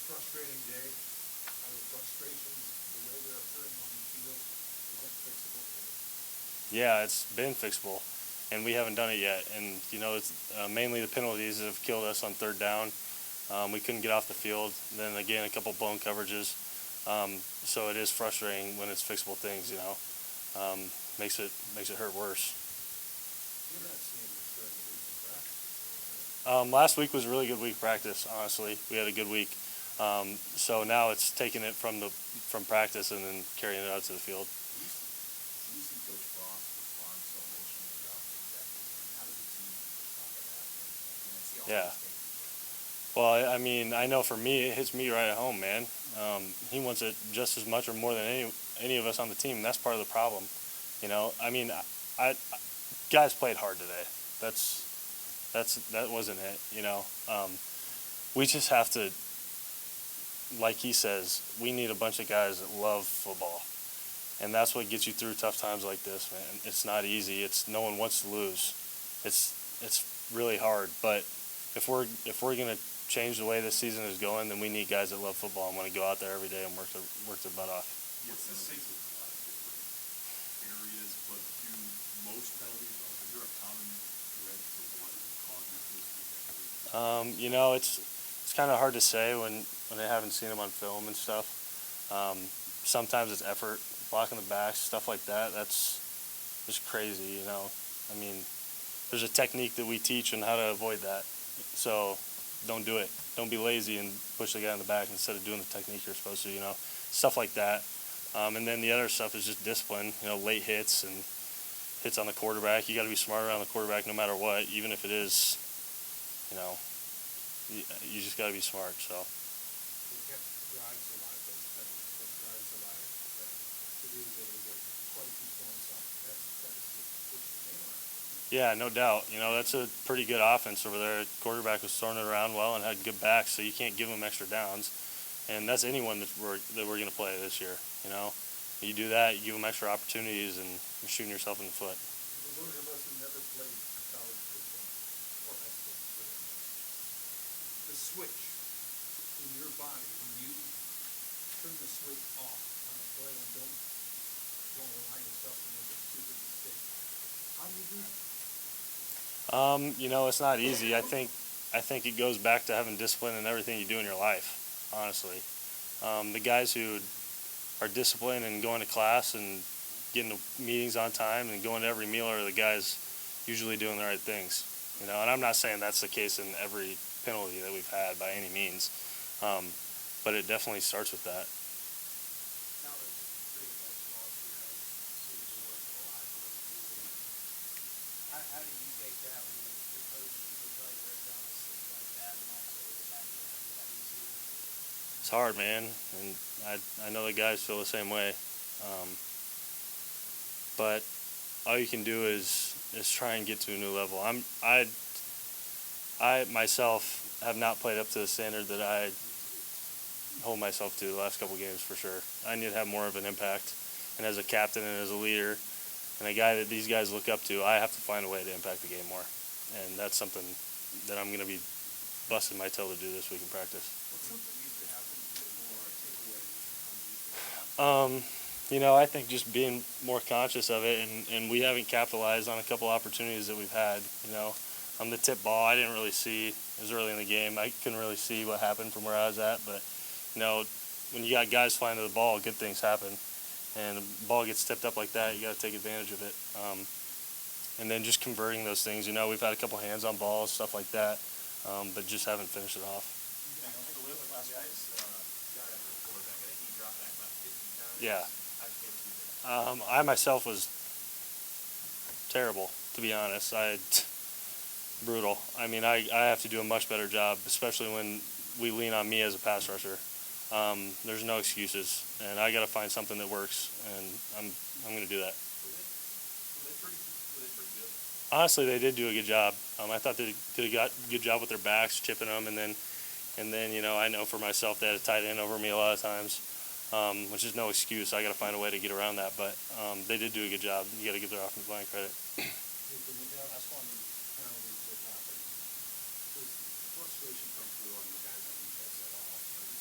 frustrating day. Are the frustrations, the way they're occurring on the field, is that fixable for you? Yeah, it's been fixable, and we haven't done it yet. And it's mainly the penalties that have killed us on third down. We couldn't get off the field. Then again, a couple blown coverages. So it is frustrating when it's fixable things. Makes it hurt worse. You're not seeing this during the week in practice, right? Last week was a really good week of practice. Honestly, we had a good week. So now it's taking it from practice and then carrying it out to the field. Do you see Coach Frost respond so emotionally about things after the game? How does the team respond to that when they see all Yeah. these things? Well, I mean, I know for me, it hits me right at home, man. He wants it just as much or more than any of us on the team. That's part of the problem. I mean, guys played hard today. That wasn't it. We just have to, like he says, we need a bunch of guys that love football, and that's what gets you through tough times like this, man. It's not easy. No one wants to lose. It's really hard, but if we're gonna change the way this season is going, then we need guys that love football and want to go out there every day and work their butt off. What's the same with a lot of different areas, but do most penalties, is there a common thread to what causes those to It's kind of hard to say when I haven't seen them on film and stuff. Sometimes it's effort, blocking the backs, stuff like that. That's just crazy, I mean, there's a technique that we teach on how to avoid that. So don't do it. Don't be lazy and push the guy in the back instead of doing the technique you're supposed to, stuff like that. And then the other stuff is just discipline, late hits and hits on the quarterback. You got to be smart around the quarterback no matter what, even if it is, you just got to be smart. So. It kept drives alive, those penalties, kept drives alive. Purdue was able to get quite a few points off. That was the game around. Yeah, no doubt. That's a pretty good offense over there. Quarterback was throwing it around well and had good backs, so you can't give them extra downs. And that's anyone that we're going to play this year. You do that, you give them extra opportunities, and you're shooting yourself in the foot. For those of us who never played college football or high school, the switch in your body when you turn the switch off on a play and don't allow yourself to make a stupid mistake. How do you do that? It's not easy. I think it goes back to having discipline in everything you do in your life, honestly. The guys who are disciplined and going to class and getting to meetings on time and going to every meal are the guys usually doing the right things. And I'm not saying that's the case in every penalty that we've had by any means, but it definitely starts with that. Now it's pretty emotional if you're seeing you work in a locker room too. How do you take that when your coach can tell you they're jealous, things like that, and also the back end? How do you see it? It's hard, man, and I know the guys feel the same way. But all you can do is try and get to a new level. I myself have not played up to the standard that I hold myself to the last couple games for sure. I need to have more of an impact, and as a captain and as a leader and a guy that these guys look up to, I have to find a way to impact the game more, and that's something that I'm going to be busting my tail to do this week in practice. What's something needs to happen to get more takeaway? I think just being more conscious of it, and we haven't capitalized on a couple opportunities that we've had. On the tip ball, I didn't really see, it was early in the game, I couldn't really see what happened from where I was at, but, when you got guys flying to the ball, good things happen, and the ball gets tipped up like that, you got to take advantage of it. And then just converting those things, we've had a couple hands on balls, stuff like that, but just haven't finished it off. Yeah. I myself was terrible, to be honest. Brutal. I mean, I have to do a much better job, especially when we lean on me as a pass rusher. There's no excuses, and I got to find something that works, and I'm going to do that. Were they pretty good? Honestly, they did do a good job. I thought they did a good job with their backs, chipping them, and then I know for myself they had a tight end over me a lot of times, which is no excuse. I got to find a way to get around that, but they did do a good job. You got to give their offensive line credit. That's one penalty that happened. Does frustration come through on the guys on defense at all? Are you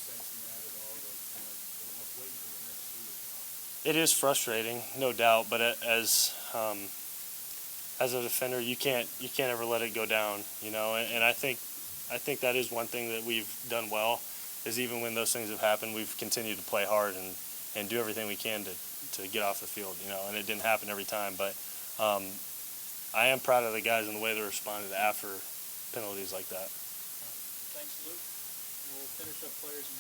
It is frustrating, no doubt, but as a defender, you can't ever let it go down, you know. And I think that is one thing that we've done well, is even when those things have happened, we've continued to play hard and do everything we can to get off the field, you know. And it didn't happen every time, but I am proud of the guys and the way they responded after penalties like that. Thanks, Luke. We'll finish up players and